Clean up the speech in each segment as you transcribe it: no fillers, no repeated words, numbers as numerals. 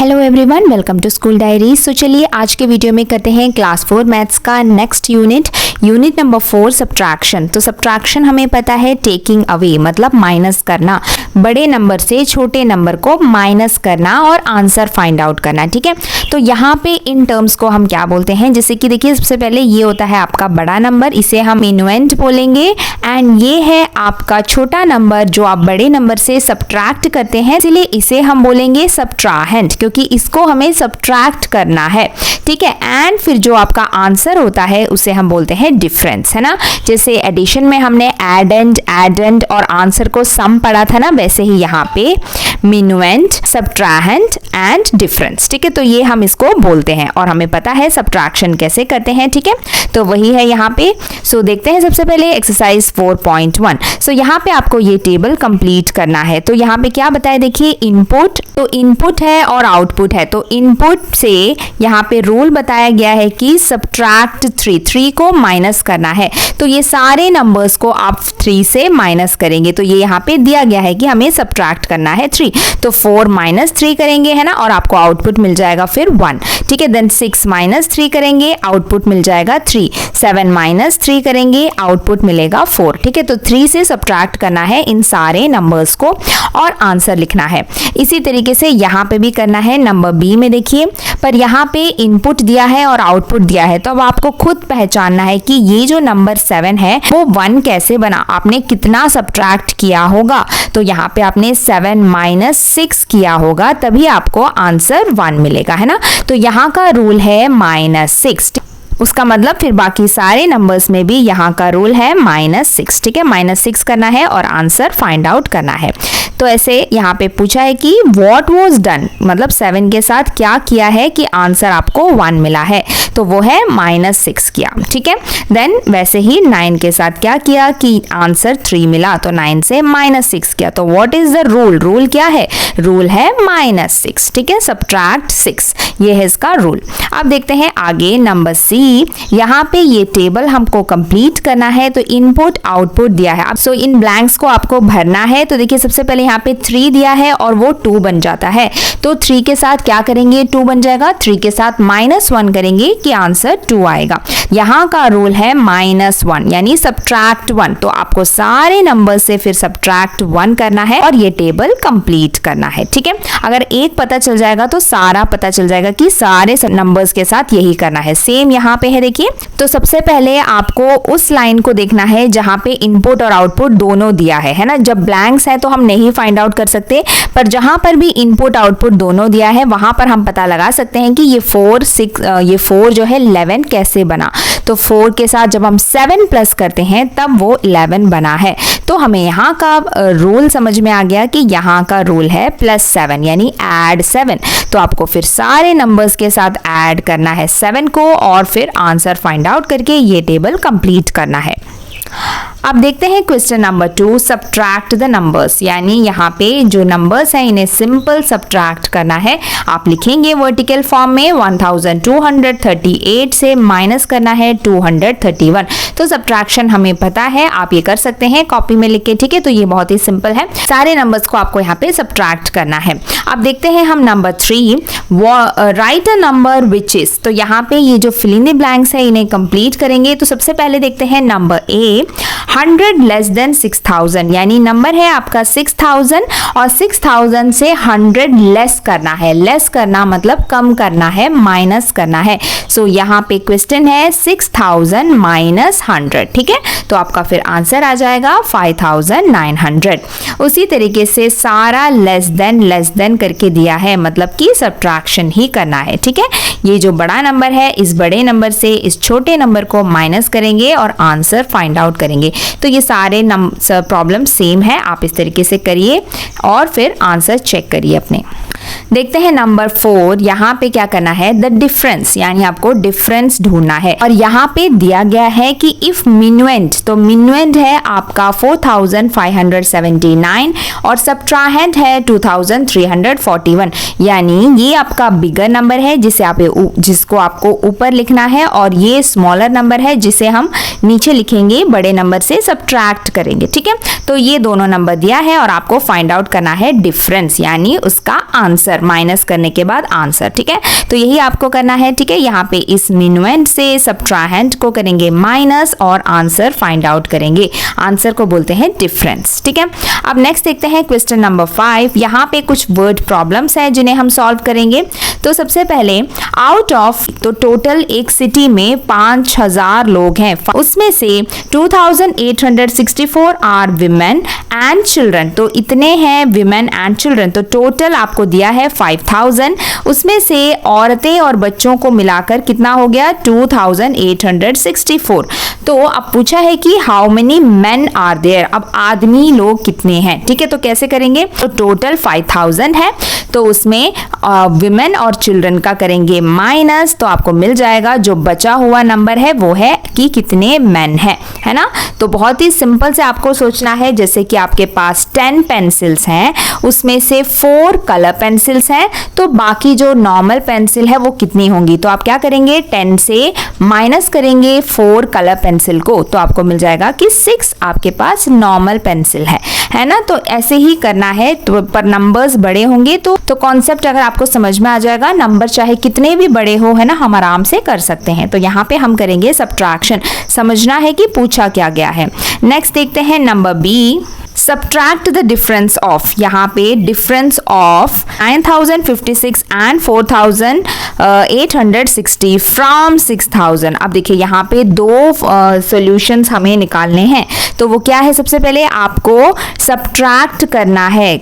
Hello everyone, welcome to school diary. So चलिए आज के वीडियो में करते हैं क्लास 4 मैथ्स का नेक्स्ट यूनिट नंबर 4 सब्ट्रैक्शन। तो सब्ट्रैक्शन हमें पता है टेकिंग अवे मतलब माइनस करना, बड़े नंबर से छोटे नंबर को माइनस करना और आंसर फाइंड आउट करना। ठीक है, तो यहाँ पे इन टर्म्स को हम क्या बोलते हैं, जैसे कि देखिए सबसे पहले ये होता है आपका बड़ा नंबर, इसे हम इन्वेंट बोलेंगे, एंड ये है आपका छोटा नंबर जो आप बड़े नंबर से सब्ट्रैक्ट करते हैं, इसलिए इसे हम बोलेंगे सब्ट्राहेंट, क्योंकि इसको हमें सब्ट्रैक्ट करना है। ठीक है, एंड फिर जो आपका आंसर होता है उसे हम बोलते हैं डिफरेंस, है ना। जैसे एडिशन में हमने एडेंड और आंसर को सम पढ़ा था ना, वैसे ही यहाँ पे मिनुएंट, सब्ट्राहेंट एंड डिफरेंस। ठीक है, तो ये हम इसको बोलते हैं और हमें पता है सब्ट्रैक्शन कैसे करते हैं। ठीक है, तो वही है यहाँ पे। सो देखते हैं सबसे पहले एक्सरसाइज 4.1। सो यहाँ पे आपको ये टेबल कंप्लीट करना है। तो यहाँ पे क्या बताया, देखिए इनपुट, तो इनपुट है और आउटपुट है। तो इनपुट से यहाँ पे रूल बताया गया है कि सब्ट्रैक्ट 3 को माइनस करना है। तो ये सारे नंबर्स को आप 3 से माइनस करेंगे। तो ये यहाँ पे दिया गया है कि हमें सब्ट्रैक्ट करना है 3, तो 4 - 3 करेंगे, है ना, और आपको आउटपुट मिल जाएगा फिर 1। ठीक है, देन 6 - 3 करेंगे, आउटपुट मिल जाएगा 3। 7 - 3 करेंगे, आउटपुट मिलेगा 4। ठीक है, तो 3 से सब्ट्रैक्ट करना है इन सारे नंबर्स को और आंसर लिखना है। इसी तरीके से यहाँ पे भी करना है। नंबर बी में देखिए, पर यहाँ पे इनपुट दिया है और आउटपुट दिया है, तो अब आपको खुद पहचानना है कि ये जो नंबर 7 है वो 1 कैसे बना, आपने कितना सब्ट्रैक्ट किया होगा। तो यहाँ पे आपने 7 - 6 किया होगा, तभी आपको आंसर 1 मिलेगा, है ना। तो यहाँ का रूल है -6, उसका मतलब फिर बाकी सारे नंबर्स में भी यहाँ का रूल है -6। ठीक है, -6 करना है और आंसर फाइंड आउट करना है। तो ऐसे यहाँ पे पूछा है कि व्हाट वाज डन, मतलब 7 के साथ क्या किया है कि आंसर आपको 1 मिला है, तो वो है -6 किया। ठीक है, देन वैसे ही 9 के साथ क्या किया कि आंसर 3 मिला, तो 9 से -6 किया। तो what is the rule, rule क्या है, रूल है -6। ठीक है, सब्ट्रैक्ट 6, ये है इसका रूल। अब देखते हैं आगे नंबर सी। यहाँ पे ये टेबल हमको कंप्लीट करना है, तो इनपुट आउटपुट दिया है। अब सो इन ब्लैंक्स को आपको भरना है। तो देखिए सबसे पहले यहाँ पे 3 दिया है और वो 2 बन जाता है, तो 3 के साथ क्या करेंगे, 2 बन जाएगा। 3 के साथ -1 करेंगे कि आंसर 2 आएगा। यहाँ का रूल है -1 यानी सब्ट्रैक्ट 1, तो आपको सारे नंबर से फिर सब्ट्रैक्ट 1 करना है और ये टेबल कंप्लीट करना है। ठीक है, अगर एक पता चल जाएगा तो सारा पता चल जाएगा कि सारे नंबर्स के साथ यही करना है। सेम यहाँ पे है, देखिए। तो सबसे पहले आपको उस लाइन को देखना है जहां पे इनपुट और आउटपुट दोनों दिया है ना। जब ब्लैंक्स है तो हम नहीं फाइंड आउट कर सकते, पर जहां पर भी इनपुट आउटपुट दोनों दिया है वहां पर हम पता लगा सकते हैं कि ये 4 जो है 11 कैसे बना। तो 4 के साथ जब हम 7 प्लस करते हैं तब वो 11 बना है। तो हमें यहाँ का रूल समझ में आ गया कि यहाँ का रूल है +7 यानी ऐड 7। तो आपको फिर सारे नंबर्स के साथ ऐड करना है 7 को और फिर आंसर फाइंड आउट करके ये टेबल कंप्लीट करना है। अब देखते हैं question number 2, subtract the numbers, यानी यहाँ पे जो नंबर्स हैं इन्हें सिंपल सब्ट्रैक्ट करना है। आप लिखेंगे वर्टिकल फॉर्म में 1238 से माइनस करना है 231। तो सब्ट्रैक्शन हमें पता है, आप ये कर सकते हैं कॉपी में लिख के। ठीक है, तो ये बहुत ही सिंपल है, सारे नंबर्स को आपको यहाँ पे सब्ट्रैक्ट करना है। अब देखते हैं हम number 3, right a number which is. तो यहाँ पे ये जो फिल इन द ब्लैंक्स है इन्हें कंप्लीट करेंगे। तो सबसे पहले देखते हैं नंबर ए, 100 लेस देन 6000, यानी नंबर है आपका 6000 और 6000 से 100 लेस करना है। लेस करना मतलब कम करना है, माइनस करना है। सो यहाँ पे क्वेश्चन है 6000 - 100। ठीक है, तो आपका फिर आंसर आ जाएगा 5900। उसी तरीके से सारा लेस देन करके दिया है, मतलब कि सब्ट्रैक्शन ही करना है। ठीक है, ये जो बड़ा नंबर है इस बड़े नंबर से इस छोटे नंबर को माइनस करेंगे और आंसर फाइंड आउट करेंगे। तो ये सारे प्रॉब्लम सेम है, आप इस तरीके से करिए और फिर आंसर चेक करिए अपने। देखते हैं नंबर 4, यहाँ पे क्या करना है, द डिफरेंस, यानी आपको डिफरेंस ढूंढना है। और यहाँ पे दिया गया है कि इफ मिनुएंट, तो मिनुएंट है आपका 4579 और सब्ट्राहेंट है 2341, यानी ये आपका बिगर नंबर है जिसको आपको ऊपर लिखना है और ये स्मॉलर नंबर है जिसे हम नीचे लिखेंगे, बड़े नंबर से सब्ट्रैक्ट करेंगे। ठीक है, तो ये दोनों नंबर दिया है और आपको फाइंड आउट करना है डिफरेंस, यानी उसका आंसर। आंसर, माइनस करने के बाद आंसर, ठीक है। तो यही आपको करना है, ठीक है। यहाँ पे इस मिनुएंड से सब्ट्राहेंड को करेंगे माइनस और आंसर फाइंड आउट करेंगे। आंसर को बोलते हैं डिफरेंस, ठीक है। अब नेक्स्ट देखते हैं क्वेश्चन नंबर 5। यहाँ पे कुछ वर्ड प्रॉब्लम्स हैं जिन्हें हम सॉल्व करेंगे। तो सबसे पहले आउट ऑफ, तो टोटल एक सिटी में 5000 लोग हैं, उसमें से 2864 आर विमेन एंड चिल्ड्रन, तो इतने हैं विमेन एंड चिल्ड्रन। तो टोटल आपको दिया है 5000, उसमें से औरतें और बच्चों को मिलाकर कितना हो गया 2864। तो अब पूछा है कि how many men are there, अब आदमी लोग कितने हैं, ठीक है। तो कैसे करेंगे, तो टोटल 5000 है, तो उसमें विमेन और चिल्ड्रन का करेंगे माइनस, तो आपको मिल जाएगा जो बचा हुआ नंबर है वो है कि कितने मेन है ना। तो बहुत ही सिंपल से आपको सोचना है, जैसे कि आपके पास 10 पेंसिल्स हैं, उसमें से 4 कलर पेंसिल्स हैं, तो बाकी जो नॉर्मल पेंसिल है वो कितनी होंगी। तो आप क्या करेंगे, 10 से माइनस करेंगे 4 कलर पेंसिल को, तो आपको मिल जाएगा कि 6 आपके पास नॉर्मल पेंसिल है ना। तो ऐसे ही करना है, तो पर नंबर्स बड़े होंगे तो कॉन्सेप्ट अगर आपको समझ में आ जाएगा, नंबर चाहे कितने भी बड़े हो, है ना, हम आराम से कर सकते हैं। तो यहाँ पे हम करेंगे सब्ट्रैक्शन, समझना है कि पूछा क्या गया है। नेक्स्ट देखते हैं number B, subtract the difference of, यहाँ पे डिफरेंस ऑफ 9056 एंड 4860 फ्रॉम 6000। अब देखिए यहाँ पे दो सॉल्यूशंस हमें निकालने हैं, तो वो क्या है, सबसे पहले आपको सब्ट्रैक्ट करना है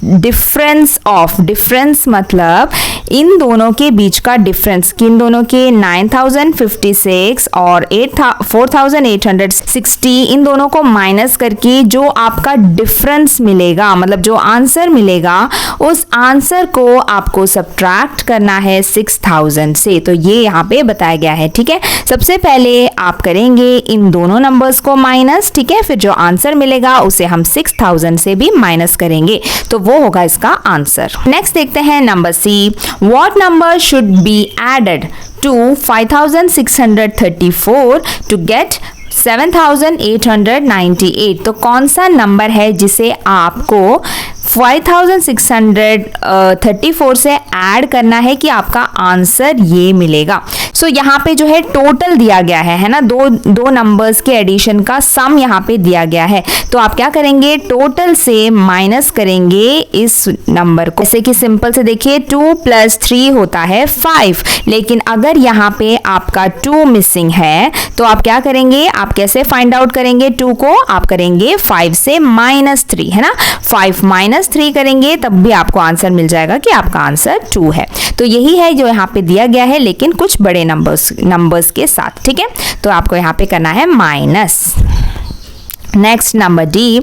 डिफरेंस ऑफ, डिफरेंस मतलब इन दोनों के बीच का डिफरेंस, किन दोनों के 9056 और 4860, इन दोनों को माइनस करके जो आपका डिफरेंस मिलेगा, मतलब जो आंसर मिलेगा, उस आंसर को आपको सब्ट्रैक्ट करना है 6000 से। तो ये यहाँ पे बताया गया है, ठीक है। सबसे पहले आप करेंगे इन दोनों नंबर्स को माइनस, ठीक है, फिर जो आंसर मिलेगा उसे हम 6000 से भी माइनस करेंगे, तो वो होगा इसका आंसर। नेक्स्ट देखते हैं number C, what number should be added to 5634 to get 7898। तो कौन सा नंबर है जिसे आपको 5634 से ऐड करना है कि आपका आंसर ये मिलेगा। सो यहाँ पे जो है टोटल दिया गया है ना, दो नंबर्स के एडिशन का सम यहाँ पे दिया गया है। तो आप क्या करेंगे, टोटल से माइनस करेंगे इस नंबर को। जैसे कि सिंपल से देखिए 2 + 3 होता है 5, लेकिन अगर यहाँ पे आपका 2 मिसिंग है तो आप क्या करेंगे, आप कैसे फाइंड आउट करेंगे 2 को, आप करेंगे 5 से -3, है ना। 5 - 3 करेंगे तब भी आपको आंसर मिल जाएगा कि आपका आंसर 2 है। तो यही है जो यहाँ पे दिया गया है, लेकिन कुछ बड़े नंबर्स के साथ, ठीक है। तो आपको यहाँ पे करना है minus. Next number D,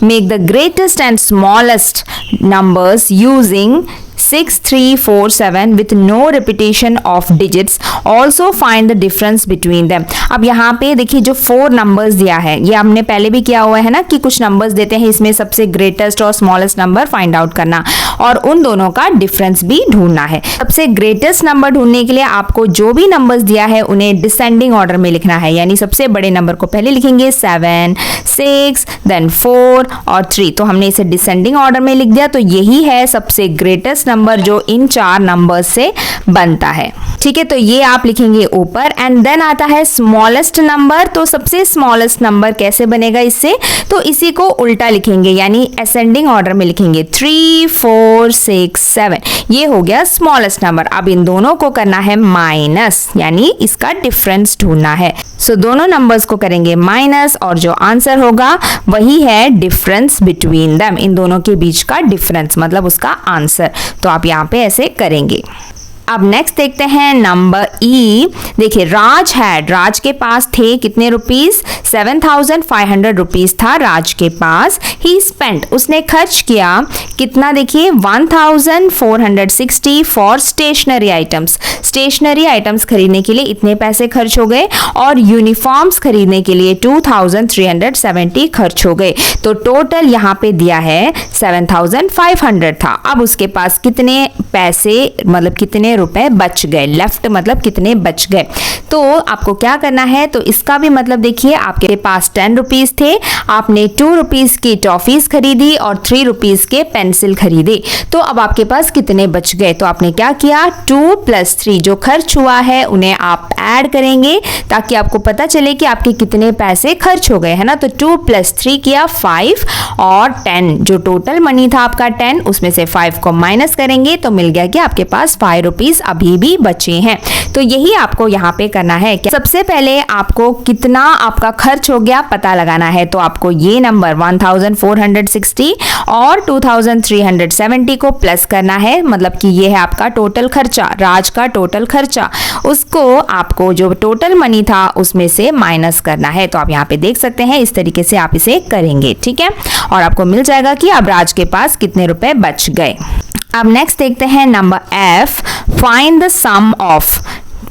make the greatest and smallest numbers using 6347 with no repetition of digits. Also find the difference between them. अब यहाँ पे देखिए जो 4 नंबर्स दिया है, ये हमने पहले भी किया हुआ है ना, कि कुछ नंबर्स देते हैं, इसमें सबसे ग्रेटेस्ट और स्मॉलेस्ट नंबर फाइंड आउट करना और उन दोनों का डिफरेंस भी ढूंढना है। सबसे ग्रेटेस्ट नंबर ढूंढने के लिए आपको जो भी नंबर्स दिया है उन्हें डिसेंडिंग ऑर्डर में लिखना है, यानी सबसे बड़े नंबर को पहले लिखेंगे 7, 6, देन 4 और 3। तो हमने इसे डिसेंडिंग ऑर्डर में लिख दिया। तो यही है सबसे ग्रेटेस्ट नंबर जो इन 4 नंबर से बनता है, ठीक है। तो ये आप लिखेंगे ऊपर। एंड देन आता है स्मॉलेस्ट नंबर। तो सबसे स्मॉलेस्ट नंबर कैसे बनेगा इससे, तो इसी को उल्टा लिखेंगे, यानी असेंडिंग ऑर्डर में लिखेंगे 3, 4, 6, 7। ये हो गया स्मॉलेस्ट नंबर। अब इन दोनों को करना है माइनस, यानी इसका डिफरेंस ढूंढना है। सो दोनों नंबर्स को करेंगे माइनस और जो आंसर होगा वही है डिफरेंस बिटवीन देम, इन दोनों के बीच का डिफरेंस मतलब उसका आंसर। तो आप यहाँ पे ऐसे करेंगे। अब नेक्स्ट देखते हैं नंबर ई। देखिए राज के पास थे कितने रुपीस, 7500 रुपीस था राज के पास। ही स्पेंट, उसने खर्च किया कितना, देखिए 1460 for stationery items. Stationery items खरीदने के लिए इतने पैसे खर्च हो गए और यूनिफॉर्म्स खरीदने के लिए 2370 खर्च हो गए। तो टोटल यहाँ पे दिया है 7500 था। अब उसके पास कितने पैसे, मतलब कितने कितने रुपए बच गए, लेफ्ट मतलब कितने बच गए। तो आपको क्या करना है, तो इसका भी मतलब देखिए, आपके पास 10 रुपीज़ थे, आपने 2 रुपीज़ की टॉफ़ीज़ खरीदी और 3 रुपीज़ के पेंसिल खरीदे, तो अब आपके पास कितने बच गए। तो आपने क्या किया, 2 + 3 जो खर्च हुआ है उन्हें आप ऐड करेंगे ताकि आपको पता चले कि आपके कितने पैसे खर्च हो गए, है ना। तो 2 + 3 किया 5 और 10 जो टोटल मनी था आपका 10, उसमें से 5 को माइनस करेंगे तो मिल गया कि आपके पास 5 रुपीज़ अभी भी बचे हैं। तो यही आपको यहाँ पे करना है। सबसे पहले आपको कितना आपका खर्च हो गया पता लगाना है। तो आपको ये नंबर 1460 और 2370 को प्लस करना है, मतलब कि ये है आपका टोटल खर्चा, राज का टोटल खर्चा, उसको आपको जो टोटल मनी था उसमें से माइनस करना है। तो आप यहाँ पे देख सकते हैं इस तरीके से आप इसे करेंगे, ठीक है, और आपको मिल जाएगा कि अब राज के पास कितने रुपए बच गए। अब नेक्स्ट देखते हैं number F, find the sum of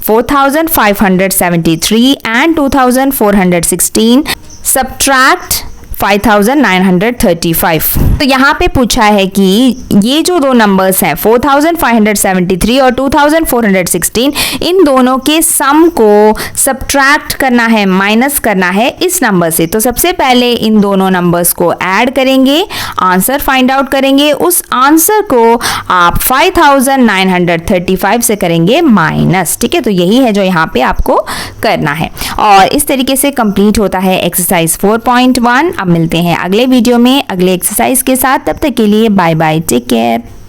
4573 and 2416, subtract 5935। तो यहाँ पे पूछा है कि ये जो दो नंबर्स हैं 4573 और 2416, इन दोनों के सम को सब्ट्रैक्ट करना है, माइनस करना है इस नंबर से। तो सबसे पहले इन दोनों नंबर्स को ऐड करेंगे, आंसर फाइंड आउट करेंगे, उस आंसर को आप 5935 से करेंगे माइनस, ठीक है। तो यही है जो यहाँ पे आपको करना है और इस तरीके से कंप्लीट होता है एक्सरसाइज 4.1। अब मिलते हैं अगले वीडियो में अगले एक्सरसाइज के साथ, तब तक के लिए बाय बाय, टेक केयर।